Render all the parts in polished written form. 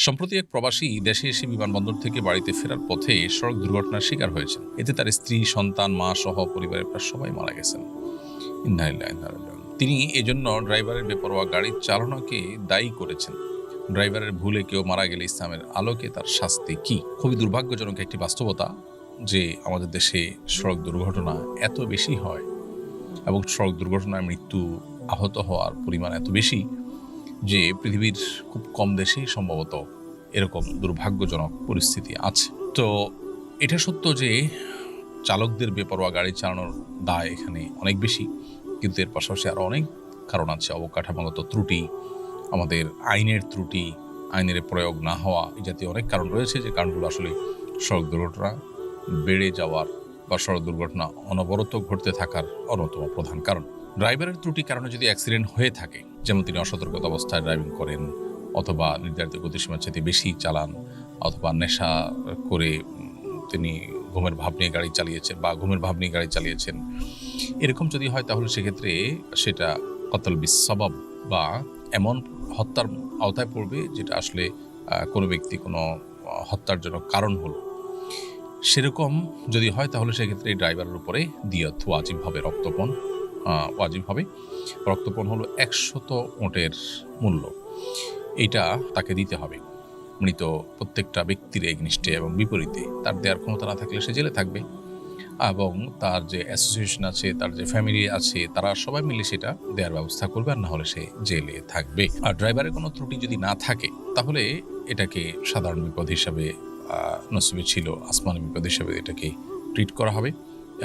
সম্প্রতি এক প্রবাসী দেশে এসে বিমানবন্দর থেকে বাড়িতে ফেরার পথে সড়ক দুর্ঘটনার শিকার হয়েছেন। এতে তার স্ত্রী, সন্তান, মা সহ পরিবারের প্রায় সবাই মারা গেছেন। ইন্না লিল্লাহি ওয়া ইন্না ইলাইহি রাজিউন। তিনি এজন্য ড্রাইভারের বেপরোয়া গাড়ির চালনাকে দায়ী করেছেন। ড্রাইভারের ভুলে কেউ মারা গেলে ইসলামের আলোকে তার শাস্তি কি? খুবই দুর্ভাগ্যজনক একটি বাস্তবতা যে আমাদের দেশে সড়ক দুর্ঘটনা এত বেশি হয় এবং সড়ক দুর্ঘটনায় মৃত্যু, আহত হওয়ার পরিমাণ এত বেশি যে পৃথিবীর খুব কম দেশেই সম্ভবত এরকম দুর্ভাগ্যজনক পরিস্থিতি আছে। তো এটা সত্য যে চালকদের বেপরোয়া গাড়ি চালানোর দায় এখানে অনেক বেশি, কিন্তু এর পাশাপাশি আরও অনেক কারণ আছে। অবকাঠামোগত ত্রুটি, আমাদের আইনের ত্রুটি, আইনের প্রয়োগ না হওয়া, এই জাতীয় অনেক কারণ রয়েছে যে কারণগুলো আসলে সড়ক দুর্ঘটনা বেড়ে যাওয়ার বা সড়ক দুর্ঘটনা অনবরত ঘটতে থাকার অন্যতম প্রধান কারণ। ড্রাইভারের ত্রুটির কারণে যদি অ্যাক্সিডেন্ট হয়ে থাকে, যেমন তিনি অসতর্কতা অবস্থায় ড্রাইভিং করেন, অথবা নির্ধারিত গতিসীমার চাইতে বেশি চালান, অথবা নেশা করে তিনি ঘুমের ভাব নিয়ে গাড়ি চালিয়েছেন বা ঘুমের ভাব নিয়ে গাড়ি চালিয়েছেন, এরকম যদি হয় তাহলে সেক্ষেত্রে সেটা কতল বিসবাব বা এমন হত্যার আওতায় পড়বে যেটা আসলে কোনো ব্যক্তি কোনো হত্যার জন্য কারণ হলো। সেরকম যদি হয় তাহলে সেক্ষেত্রে এই ড্রাইভারের উপরে দিয়ত ওয়াজিব হবে, রক্তপণ ওয়াজিব হবে। রক্তপণ হলো 100 ওঁটের মূল্য, এইটা তাকে দিতে হবে মৃত প্রত্যেকটা ব্যক্তির এগনিস্টে এবং বিপরীতে। তার দেওয়ার ক্ষমতা না থাকলে সে জেলে থাকবে, এবং তার যে অ্যাসোসিয়েশন আছে, তার যে ফ্যামিলি আছে, তারা সবাই মিলে সেটা দেওয়ার ব্যবস্থা করবে, আর না হলে সে জেলে থাকবে। আর ড্রাইভারের কোনো ত্রুটি যদি না থাকে তাহলে এটাকে সাধারণ বিপদ হিসাবে নসিবে ছিল, আসমানি বিপদ হিসাবে এটাকে ট্রিট করা হবে,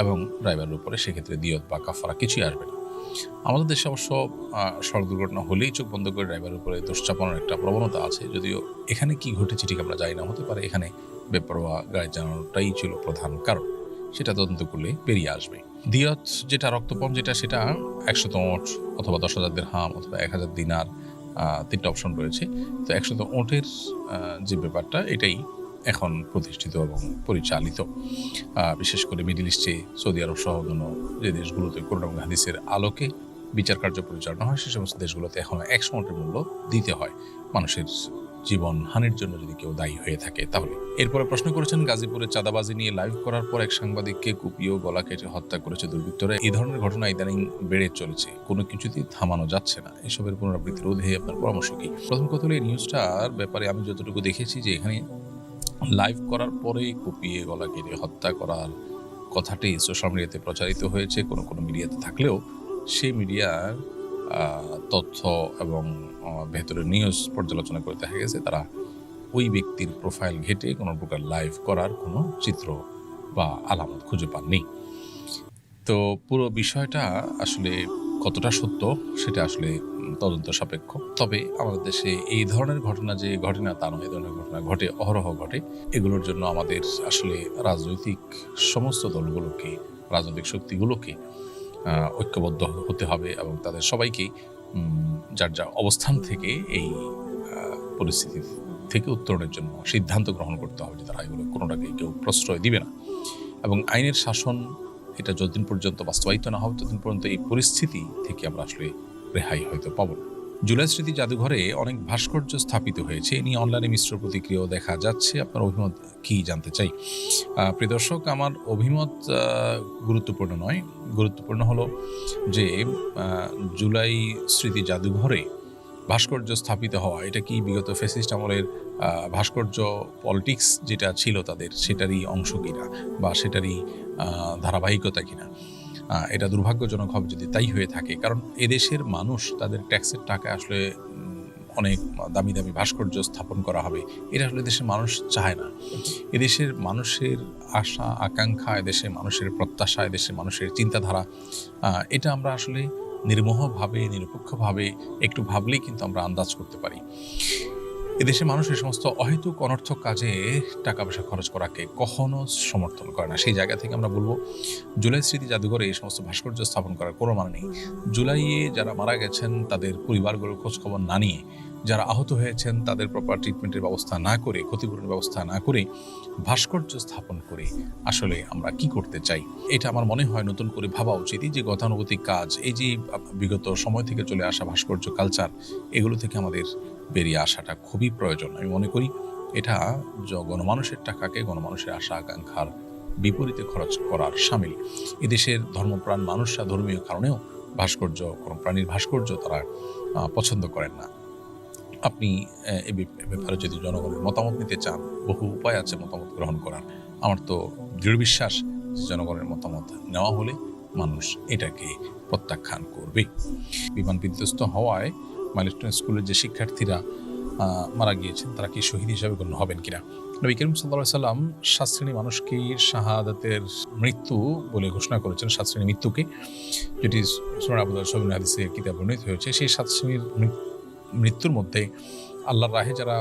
এবং ড্রাইভারের উপরে সেক্ষেত্রে দিয়ত বা কাফারা কিছুই আসবে না। আমাদের দেশে অবশ্য সড়ক দুর্ঘটনা হলেই চোখ বন্ধ করে ড্রাইভারের উপরে দোষ চাপানোর একটা প্রবণতা আছে, যদিও এখানে কি ঘটেছে ঠিক আমরা জানি না। হতে পারে এখানে বেপরোয়া গাড়ি চালানোটাই ছিল প্রধান কারণ, সেটা তদন্ত করলে বেরিয়ে আসবে। দিয়ত যেটা, রক্তপণ যেটা, সেটা 100 ওঁট অথবা 10,000 দিরহাম অথবা 1000 দিনার, 3টা অপশন রয়েছে। তো 100 ওঁটের যে ব্যাপারটা, এটাই এখন প্রতিষ্ঠিত এবং পরিচালিত, বিশেষ করে মিডল ইস্টে, সৌদি আরব সহ অন্য যে দেশগুলোতে কোরআন এবং হাদিসের আলোকে বিচার কার্য পরিচালনা হয়, সে সমস্ত দেশগুলোতে এখন 100 ওঁটের মূল্য দিতে হয় মানুষের জীবন হানির জন্য যদি কেউ দায়ী হয়ে থাকে তাহলে। এরপরে প্রশ্ন করেছেন, গাজীপুরে চাঁদাবাজি নিয়ে লাইভ করার পর এক সাংবাদিককে কুপিয়ে গলা কেটে হত্যা করেছে দুর্বৃত্তরা। এই ধরনের ঘটনা ইদানিং বেড়ে চলেছে, কোনো কিছুতেই থামানো যাচ্ছে না। এসবের পুনরাবৃত্তি রোধে আপনার পরামর্শ কি? প্রথম কথা হলো, এই নিউজটার ব্যাপারে আমি যতটুকু দেখেছি যে এখানে লাইভ করার পরেই কুপিয়ে গলা কেটে হত্যা করার কথাটি সোশ্যাল মিডিয়াতে প্রচারিত হয়েছে। কোনো কোনো মিডিয়াতে থাকলেও সেই মিডিয়ার তথ্য এবং ভেতরের নিউজ পর্যালোচনা করে দেখা গেছে তারা ওই ব্যক্তির প্রোফাইল ঘেটে কোনো প্রকার লাইভ করার কোনো চিত্র বা আলামত খুঁজে পাননি। তো পুরো বিষয়টা আসলে কতটা সত্য সেটা আসলে তদন্ত সাপেক্ষ। তবে আমাদের দেশে এই ধরনের ঘটনা যে ঘটে না তা নয়, এই ধরনের ঘটনা ঘটে, অহরহ ঘটে। এগুলোর জন্য আমাদের আসলে রাজনৈতিক সমস্ত দলগুলোকে, রাজনৈতিক শক্তিগুলোকে ঐক্যবদ্ধ হতে হবে এবং তাদের সবাইকেই যার যার অবস্থান থেকে এই পরিস্থিতি থেকে উত্তরণের জন্য সিদ্ধান্ত গ্রহণ করতে হবে যে তারা এগুলো কোনোটাকে কেউ প্রশ্রয় দিবে না। এবং আইনের শাসন এটা যতদিন পর্যন্ত বাস্তবায়িত না হবে ততদিন পর্যন্ত এই পরিস্থিতি থেকে আমরা আসলে রেহাই হয়তো পাবো না। জুলাই স্মৃতি জাদুঘরে অনেক ভাস্কর্য স্থাপিত হয়েছে, এ নিয়ে অনলাইনে মিশ্র প্রতিক্রিয়াও দেখা যাচ্ছে। আপনার অভিমত কি জানতে চাই। প্রিয় দর্শক, আমার অভিমত গুরুত্বপূর্ণ নয়, গুরুত্বপূর্ণ হলো যে জুলাই স্মৃতি জাদুঘরে ভাস্কর্য স্থাপিত হওয়া, এটা কি বিগত ফ্যাসিস্ট আমলের ভাস্কর্য পলিটিক্স যেটা ছিল তাদের, সেটারই অংশ কিনা বা সেটারই ধারাবাহিকতা কিনা। এটা দুর্ভাগ্যজনক হবে যদি তাই হয়ে থাকে, কারণ এদেশের মানুষ তাদের ট্যাক্সের টাকা আসলে অনেক দামি দামি ভাস্কর্য স্থাপন করা হবে, এটা আসলে দেশের মানুষ চায় না। এদেশের মানুষের আশা আকাঙ্ক্ষা, এদেশের মানুষের প্রত্যাশা, এদেশের মানুষের চিন্তাধারা, এটা আমরা আসলে নির্মোহভাবে, নিরপেক্ষভাবে একটু ভাবলেই কিন্তু আমরা আন্দাজ করতে পারি। এদেশের মানুষ এই সমস্ত অহেতুক অনর্থক কাজে টাকা পয়সা খরচ করাকে কখনো সমর্থন করে না। সেই জায়গা থেকে আমরা বলবো, জুলাই স্মৃতি জাদুঘরে এই সমস্ত ভাস্কর্য স্থাপন করার কোনো মানে নেই। জুলাইয়ে যারা মারা গেছেন তাদের পরিবারগুলোর খোঁজখবর না নিয়ে, যারা আহত হয়েছেন তাদের প্রপার ট্রিটমেন্টের ব্যবস্থা না করে, ক্ষতিপূরণের ব্যবস্থা না করে ভাস্কর্য স্থাপন করে আসলে আমরা কি করতে চাই, এটা আমার মনে হয় নতুন করে ভাবা উচিত। এই যে গতানুগতিক কাজ, এই যে বিগত সময় থেকে চলে আসা ভাস্কর্য কালচার, এগুলো থেকে আমাদের বেরিয়ে আসাটা খুবই প্রয়োজন। আমি মনে করি এটা গণমানুষের টাকাকে গণমানুষের আশা আকাঙ্ক্ষার বিপরীতে খরচ করার শামিল। এদেশের ধর্মপ্রাণ মানুষরা ধর্মীয় কারণেও ভাস্কর্য, কোনো প্রাণীর ভাস্কর্য তারা পছন্দ করেন না। আপনি এ ব্যাপারে যদি জনগণের মতামত নিতে চান, বহু উপায় আছে মতামত গ্রহণ করার। আমার তো দৃঢ় বিশ্বাস যে জনগণের মতামত নেওয়া হলে মানুষ এটাকে প্রত্যাখ্যান করবে। বিমান বিধ্বস্ত হওয়ায় মাইলস্টোন স্কুলের যে শিক্ষার্থীরা মারা গিয়েছেন তারা কি শহীদ হিসাবে গণ্য হবেন কিনা? নবী করিম সাল্লাল্লাহু আলাইহি সাল্লাম 7 শ্রেণী মানুষকে শাহাদাতের মৃত্যু বলে ঘোষণা করেছেন, 7 শ্রেণী মৃত্যুকে, যেটি সূরা আবু দাউদ সহিহ হাদিসের কিতাবে বর্ণিত হয়েছে। সেই 7 শ্রেণীর মৃত্যুর মধ্যে আল্লাহর রাহে যারা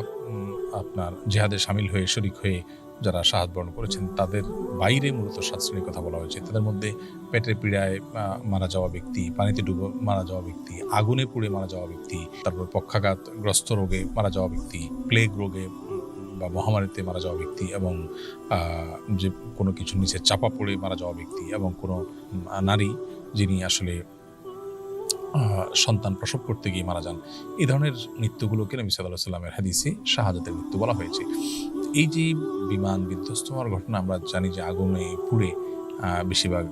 আপনার জিহাদে শামিল হয়ে শরিক হয়ে যারা শাহাদ বরণ করেছেন তাদের বাইরে মূলত 7 শ্রেণীর কথা বলা হয়েছে। তাদের মধ্যে পেটের পীড়ায় মারা যাওয়া ব্যক্তি, পানিতে ডুবে মারা যাওয়া ব্যক্তি, আগুনে পুড়ে মারা যাওয়া ব্যক্তি, তারপর পক্ষাঘাতগ্রস্ত রোগে মারা যাওয়া ব্যক্তি, প্লেগ রোগে বা মহামারীতে মারা যাওয়া ব্যক্তি, এবং যে কোনো কিছু নিচে চাপা পড়ে মারা যাওয়া ব্যক্তি, এবং কোনো নারী যিনি আসলে সন্তান প্রসব করতে গিয়ে মারা যান। এই ধরনের মৃত্যুগুলোকে নবী সাল্লাল্লাহু আলাইহি ওয়াসাল্লামের হাদিসে শাহাদাতের মৃত্যু বলা হয়েছে। এই যে বিমান বিধ্বস্ত হওয়ার ঘটনা, আমরা জানি যে আগুনে পুড়ে বেশিরভাগ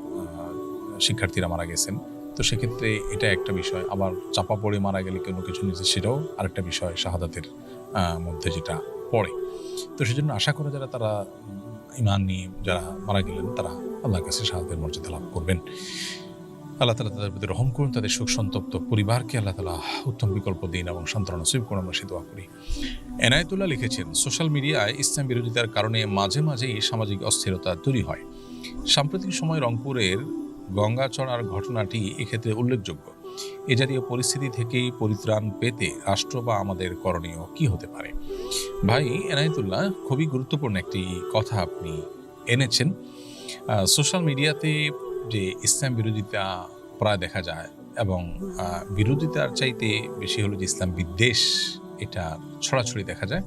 শিক্ষার্থীরা মারা গেছেন। তো সেক্ষেত্রে এটা একটা বিষয়। আবার চাপা পড়ে মারা গেলে কোনো কিছু নিচে, সেটাও আরেকটা বিষয় শাহাদাতের মধ্যে যেটা পড়ে। তো সেজন্য আশা করা যারা তারা ঈমান নিয়ে যারা মারা গেলেন তারা আল্লাহর কাছে শাহাদাতের মর্যাদা লাভ করবেন। আল্লাহ তাআলা তাদের প্রতি রহম করুন, তাদের শোক সন্তপ্ত পরিবারকে আল্লাহ তাআলা উত্তম বিকল্প দিন এবং সান্ত্বনা নসিব করুন, আমরা সে দোয়া করি। এনায়েতুল্লাহ লিখেছেন, সোশ্যাল মিডিয়ায় ইসলাম বিরোধিতার কারণে মাঝে মাঝেই সামাজিক অস্থিরতা তৈরি হয়। সাম্প্রতিক সময় রংপুরের গঙ্গাচড়ার ঘটনাটি এক্ষেত্রে উল্লেখযোগ্য। এ জাতীয় পরিস্থিতি থেকেই পরিত্রাণ পেতে রাষ্ট্র বা আমাদের করণীয় কি হতে পারে? ভাই এনায়েতুল্লাহ, খুবই গুরুত্বপূর্ণ একটি কথা আপনি এনেছেন। সোশ্যাল মিডিয়াতে যে ইসলাম বিরোধিতা প্রায় দেখা যায়, এবং বিরোধিতার চাইতে বেশি হলো যে ইসলাম বিদ্বেষ, এটা ছড়াছড়ি দেখা যায়।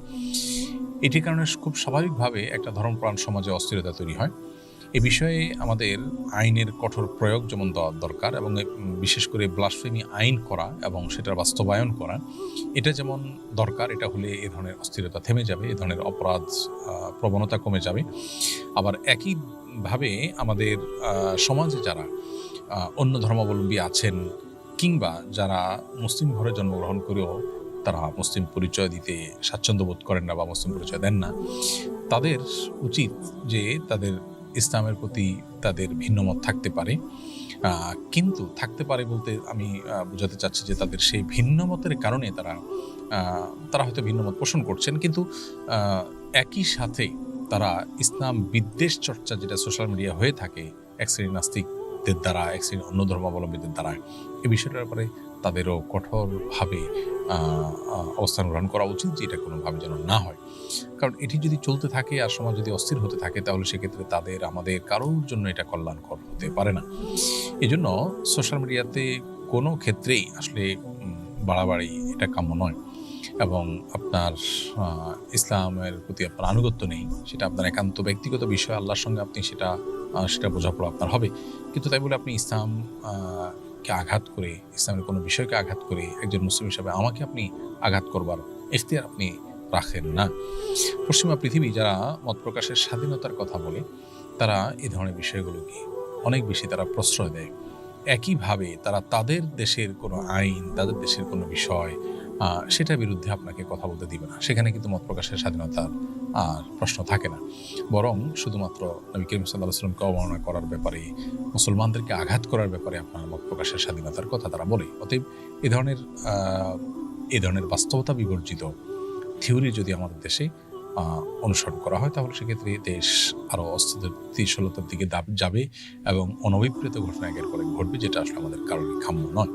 এটির কারণে খুব স্বাভাবিকভাবে একটা ধর্মপ্রাণ সমাজে অস্থিরতা তৈরি হয়। এ বিষয়ে আমাদের আইনের কঠোর প্রয়োগ যেমন দরকার, এবং বিশেষ করে ব্লাসফেমি আইন করা এবং সেটার বাস্তবায়ন করা, এটা যেমন দরকার। এটা হলে এ ধরনের অস্থিরতা থেমে যাবে, এ ধরনের অপরাধ প্রবণতা কমে যাবে। আবার একইভাবে আমাদের সমাজে যারা অন্য ধর্মাবলম্বী আছেন, কিংবা যারা মুসলিম ঘরে জন্মগ্রহণ করেও তারা মুসলিম পরিচয় দিতে স্বাচ্ছন্দ্য বোধ করেন না বা মুসলিম পরিচয় দেন না, তাদের উচিত যে তাদের ইসলামের প্রতি তাদের ভিন্নমত থাকতে পারে, কিন্তু থাকতে পারে বলতে আমি বোঝাতে চাচ্ছি যে তাদের সেই ভিন্নমতের কারণে তারা হয়তো ভিন্নমত পোষণ করছেন, কিন্তু একই সাথে তারা ইসলাম বিদ্বেষ চর্চা যেটা সোশ্যাল মিডিয়া হয়ে থাকে এক শ্রেণীর নাস্তিকদের দ্বারা, এক শ্রেণীর অন্য ধর্মাবলম্বীদের দ্বারা, এই বিষয়টার ব্যাপারে তাদেরও কঠোরভাবে অবস্থান গ্রহণ করা উচিত যে এটা কোনোভাবে যেন না হয়। কারণ এটি যদি চলতে থাকে আর সমাজ যদি অস্থির হতে থাকে, তাহলে সেক্ষেত্রে আমাদের কারোর জন্য এটা কল্যাণকর হতে পারে না। এই জন্য সোশ্যাল মিডিয়াতে কোনো ক্ষেত্রেই আসলে বাড়াবাড়ি এটা কাম্য নয়, এবং আপনার ইসলামের প্রতি আপনার আনুগত্য নেই, সেটা আপনার একান্ত ব্যক্তিগত বিষয়। আল্লাহর সঙ্গে আপনি সেটা বোঝাপড়া আপনার হবে, কিন্তু তাই বলে আপনি ইসলামকে আঘাত করে, ইসলামের কোনো বিষয়কে আঘাত করে একজন মুসলিম হিসাবে আমাকে আপনি আঘাত করবার ইখতিয়ার আপনি রাখেন না। পশ্চিমা পৃথিবী যারা মত প্রকাশের স্বাধীনতার কথা বলে, তারা এই ধরনের বিষয়গুলোকে অনেক বেশি তারা প্রশ্রয় দেয়। একইভাবে তারা তাদের দেশের কোনো আইন, তাদের দেশের কোনো বিষয়, সেটার বিরুদ্ধে আপনাকে কথা বলতে দিবে না। সেখানে কিন্তু মত প্রকাশের স্বাধীনতার আর প্রশ্ন থাকে না, বরং শুধুমাত্র নবী করিম সাল্লাল্লাহু আলাইহি ওয়াসাল্লামকে অবমাননা করার ব্যাপারে, মুসলমানদেরকে আঘাত করার ব্যাপারে আপনার মত প্রকাশের স্বাধীনতার কথা তারা বলে। অতএব এই ধরনের বাস্তবতা বিবর্জিত থিওরি যদি আমাদের দেশে অনুসরণ করা হয়, তাহলে সেক্ষেত্রে দেশ আরও অস্থিতিশীলতার দিকে যাবে এবং অনভিপ্রেত ঘটনা একের পর এক ঘটবে, যেটা আসলে আমাদের কারোরই কাম্য নয়।